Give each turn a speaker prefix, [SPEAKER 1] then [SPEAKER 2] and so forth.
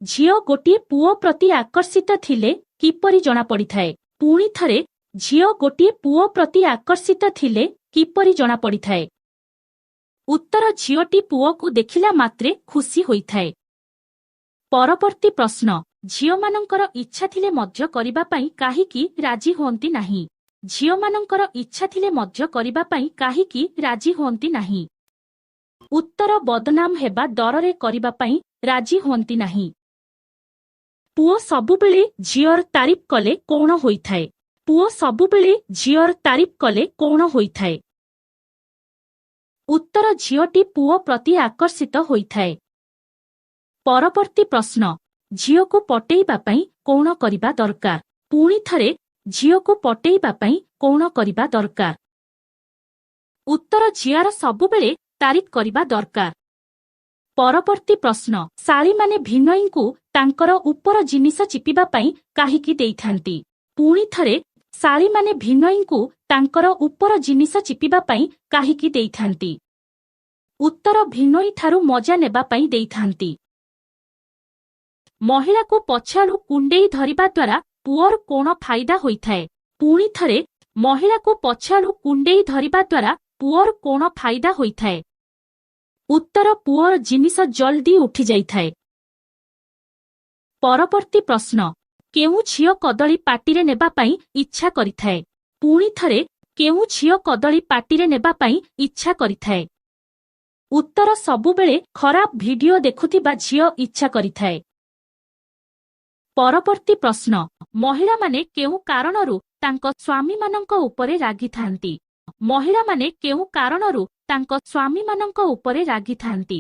[SPEAKER 1] ଝିଅ ଗୋଟିଏ ପୁଅ ପ୍ରତି ଆକର୍ଷିତ ଥିଲେ କିପରି ଜଣାପଡ଼ିଥାଏ? ପୁଣି ଥରେ ଝିଅ ଗୋଟିଏ ପୁଅ ପ୍ରତି ଆକର୍ଷିତ ଥିଲେ କିପରି ଜଣାପଡ଼ିଥାଏ? ଉତ୍ତର ଝିଅଟି ପୁଅକୁ ଦେଖିଲା ମାତ୍ରେ ଖୁସି ହୋଇଥାଏ। ପରବର୍ତ୍ତୀ ପ୍ରଶ୍ନ, ଝିଅମାନଙ୍କର ଇଚ୍ଛା ଥିଲେ ମଧ୍ୟ କରିବା ପାଇଁ କାହିଁକି ରାଜି ହୁଅନ୍ତି ନାହିଁ? ଝିଅମାନଙ୍କର ଇଚ୍ଛା ଥିଲେ ମଧ୍ୟ କରିବା ପାଇଁ କାହିଁକି ରାଜି ହୁଅନ୍ତି ନାହିଁ? ଉତ୍ତର ବଦନାମ ହେବା ଡରରେ କରିବା ପାଇଁ ରାଜି ହୁଅନ୍ତି ନାହିଁ। ପୁଅ ସବୁବେଳେ ଝିଅର ତାରିଫ କଲେ କଣ ହୋଇଥାଏ? ପୁଅ ସବୁବେଳେ ଝିଅର ତାରିଫ କଲେ କଣ ହୋଇଥାଏ? ଉତ୍ତର ଝିଅଟି ପୁଅ ପ୍ରତି ଆକର୍ଷିତ ହୋଇଥାଏ। ପରବର୍ତ୍ତୀ ପ୍ରଶ୍ନ, ଝିଅକୁ ପଟେଇବା ପାଇଁ କଣ କରିବା ଦରକାର? ପୁଣି ଥରେ ଝିଅକୁ ପଟେଇବା ପାଇଁ କଣ କରିବା ଦରକାର? ଉତ୍ତର ଝିଅର ସବୁବେଳେ ତାରିଫ କରିବା ଦରକାର। ପରବର୍ତ୍ତୀ ପ୍ରଶ୍ନ, ଶାଳୀମାନେ ଭିଣୋଇଙ୍କୁ ତାଙ୍କର ଉପର ଜିନିଷ ଚିପିବା ପାଇଁ କାହିଁକି ଦେଇଥାନ୍ତି? ପୁଣି ଥରେ ଶାଳୀମାନେ ଭିଣୋଇଙ୍କୁ ତାଙ୍କର ଉପର ଜିନିଷ ଚିପିବା ପାଇଁ କାହିଁକି ଦେଇଥାନ୍ତି? ଉତ୍ତର ଭିଣୋଇଠାରୁ ମଜା ନେବା ପାଇଁ ଦେଇଥାନ୍ତି। ମହିଳାକୁ ପଛଆଡ଼ୁ କୁଣ୍ଡେଇ ଧରିବା ଦ୍ୱାରା ପୁଅର କଣ ଫାଇଦା ହୋଇଥାଏ? ପୁଣି ଥରେ ମହିଳାକୁ ପଛଆଡ଼ୁ କୁଣ୍ଡେଇ ଧରିବା ଦ୍ୱାରା ପୁଅର କଣ ଫାଇଦା ହୋଇଥାଏ? ଉତ୍ତର ପୁଅର ଜିନିଷ ଜଲ୍ଦି ଉଠିଯାଇଥାଏ। ପରବର୍ତ୍ତୀ ପ୍ରଶ୍ନ, କେଉଁ ଝିଅ କଦଳୀ ପାଟିରେ ନେବା ପାଇଁ ଇଚ୍ଛା କରିଥାଏ? ପୁଣି ଥରେ କେଉଁ ଝିଅ କଦଳୀ ପାଟିରେ ନେବା ପାଇଁ ଇଚ୍ଛା କରିଥାଏ? ଉତ୍ତର ସବୁବେଳେ ଖରାପ ଭିଡିଓ ଦେଖୁଥିବା ଝିଅ ଇଚ୍ଛା କରିଥାଏ। ପରବର୍ତ୍ତୀ ପ୍ରଶ୍ନ, ମହିଳାମାନେ କେଉଁ କାରଣରୁ ତାଙ୍କ ସ୍ୱାମୀମାନଙ୍କ ଉପରେ ରାଗିଥାନ୍ତି? ମହିଳାମାନେ କେଉଁ କାରଣରୁ ତାଙ୍କ ସ୍ୱାମୀମାନଙ୍କ ଉପରେ ରାଗିଥାନ୍ତି?